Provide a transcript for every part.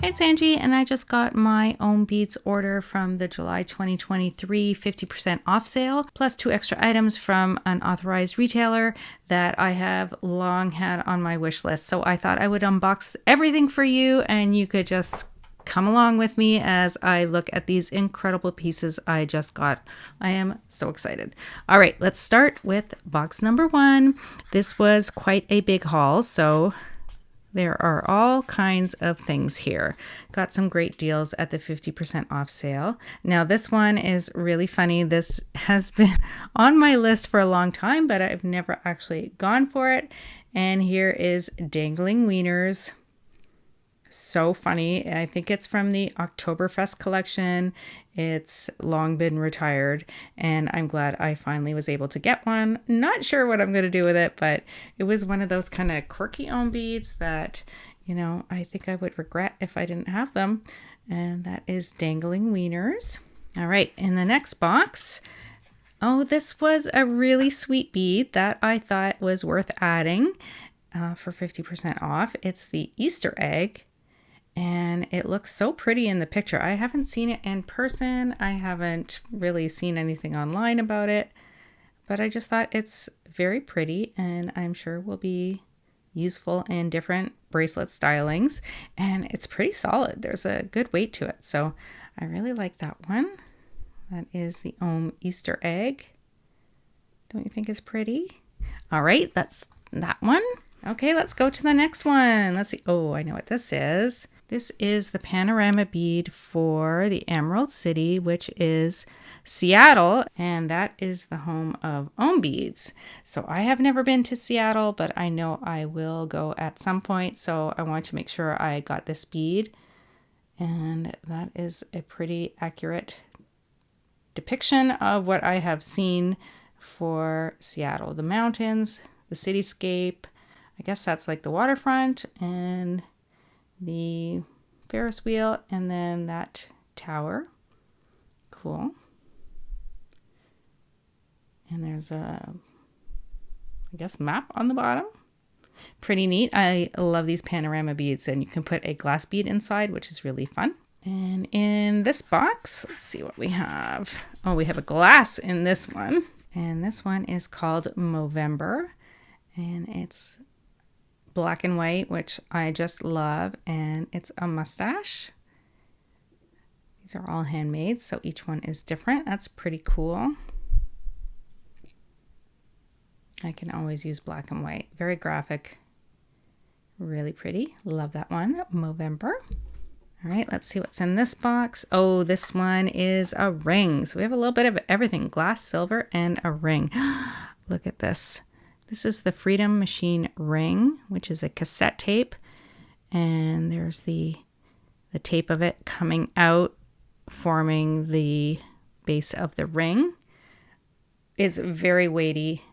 Hey, it's Angie, and I just got my own beads order from the July 2023 50% off sale, plus 2 extra items from an authorized retailer that I have long had on my wish list. So I thought I would unbox everything for you, and you could just come along with me as I look at these incredible pieces I just got. I am so excited. All right, let's start with box number 1. This was quite a big haul, so there are all kinds of things here. Got some great deals at the 50% off sale. Now this one is really funny. This has been on my list for a long time, but I've never actually gone for it. And here is Dangling Wieners. So funny. I think it's from the Oktoberfest collection. It's long been retired, and I'm glad I finally was able to get one. Not sure what I'm going to do with it, but it was one of those kind of quirky own beads that, you know, I think I would regret if I didn't have them. And that is Dangling Wieners. All right, in the next box, oh, this was a really sweet bead that I thought was worth adding for 50% off. It's the Easter egg. And it looks so pretty in the picture. I haven't seen it in person. I haven't really seen anything online about it. But I just thought it's very pretty, and I'm sure will be useful in different bracelet stylings. And it's pretty solid. There's a good weight to it. So I really like that one. That is the OHM Easter egg. Don't you think it's pretty? All right, that's that one. Okay, let's go to the next one. Let's see. Oh, I know what this is. This is the panorama bead for the Emerald City, which is Seattle, and that is the home of OHM beads. So I have never been to Seattle, but I know I will go at some point, so I want to make sure I got this bead. And that is a pretty accurate depiction of what I have seen for Seattle. The mountains, the cityscape, I guess that's like the waterfront, and the Ferris wheel, and then that tower. Cool. And there's a, I guess, map on the bottom. Pretty neat. I love these panorama beads, and you can put a glass bead inside, which is really fun. And in this box, let's see what we have. Oh, we have a glass in this one. And this one is called Movember, and it's black and white, which I just love, and it's a mustache. These are all handmade, so each one is different. That's pretty cool. I can always use black and white. Very graphic. Really pretty. Love that one. Movember. All right, let's see what's in this box. Oh, this one is a ring. So we have a little bit of everything. Glass, silver, and a ring. Look at this. This is the Freedom Machine ring, which is a cassette tape. And there's the tape of it coming out, forming the base of the ring. It's very weighty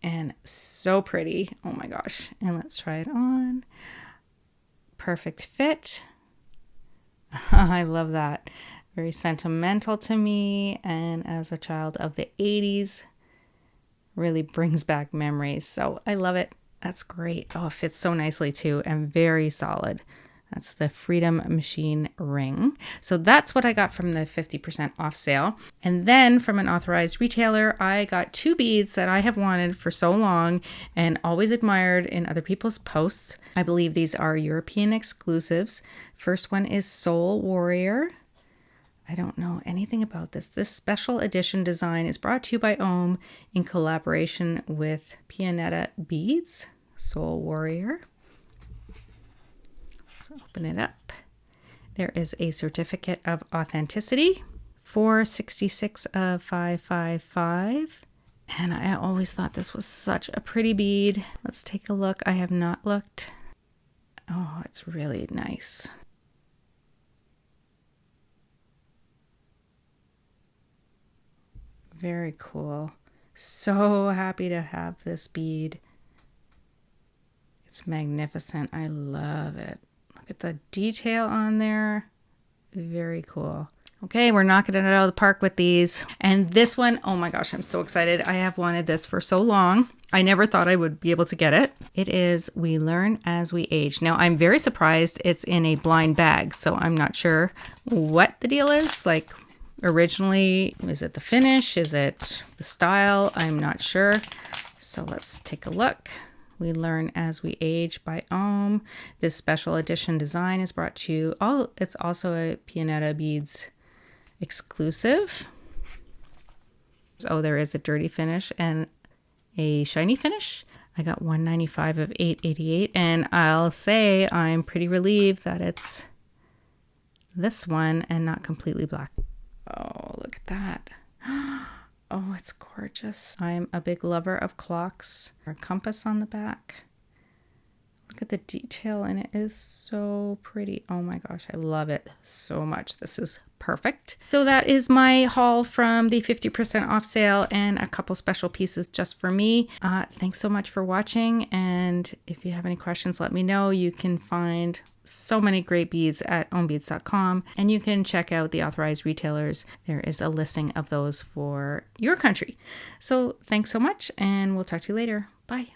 and so pretty. Oh my gosh. And let's try it on. Perfect fit. I love that. Very sentimental to me. And as a child of the 80s, really brings back memories. So I love it. That's great. Oh, it fits so nicely too, and very solid. That's the Freedom Machine ring. So that's what I got from the 50% off sale. And then from an authorized retailer, I got 2 beads that I have wanted for so long and always admired in other people's posts. I believe these are European exclusives. First one is Soul Warrior. I don't know anything about this. This special edition design is brought to you by OHM in collaboration with Pianetta Beads, Soul Warrior. Let's open it up. There is a certificate of authenticity, 466 of 555. And I always thought this was such a pretty bead. Let's take a look. I have not looked. Oh, it's really nice. Very cool. So happy to have this bead. It's magnificent. I love it. Look at the detail on there. Very cool. Okay, we're knocking it out of the park with these. And this one, oh my gosh, I'm so excited. I have wanted this for so long. I never thought I would be able to get it. It is We Learn as We Age. Now, I'm very surprised it's in a blind bag, so I'm not sure what the deal is. Like, originally, is it the finish? Is it the style? I'm not sure. So let's take a look. We Learn as We Age by OHM. This special edition design is brought to you. Oh, it's also a Pianetta Beads exclusive. Oh, there is a dirty finish and a shiny finish. I got 195 of 888, and I'll say I'm pretty relieved that it's this one and not completely black. Oh, look at that. Oh, it's gorgeous. I'm a big lover of clocks. A compass on the back. Look at the detail, and it is so pretty. Oh my gosh, I love it so much. This is perfect. So that is my haul from the 50% off sale and a couple special pieces just for me. Thanks so much for watching. And if you have any questions, let me know. You can find so many great beads at ownbeads.com, and you can check out the authorized retailers. There is a listing of those for your country. So thanks so much, and we'll talk to you later. Bye.